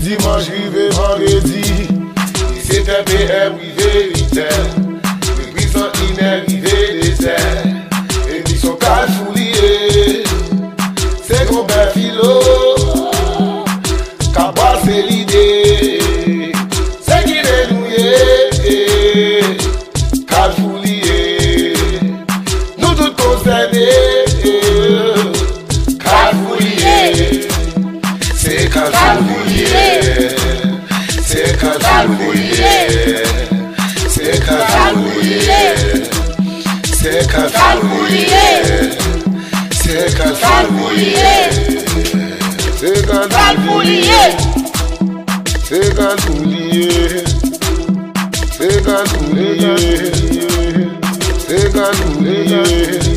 Dimanche, rivé vendredi, c'était PM, rivé l'hiver. Les puissants inérivé des terres, et ils sont calfouliers. C'est qu'on perd philo, qu'à passer l'idée. C'est qui est nouillé, calfoulier. Nous tous concernés, calfoulier. C'est calfoulier. C'est calfoulier, c'est calfoulier, c'est calfoulier, c'est calfoulier, c'est calfoulier, c'est calfoulier, c'est calfoulier, c'est calfoulier.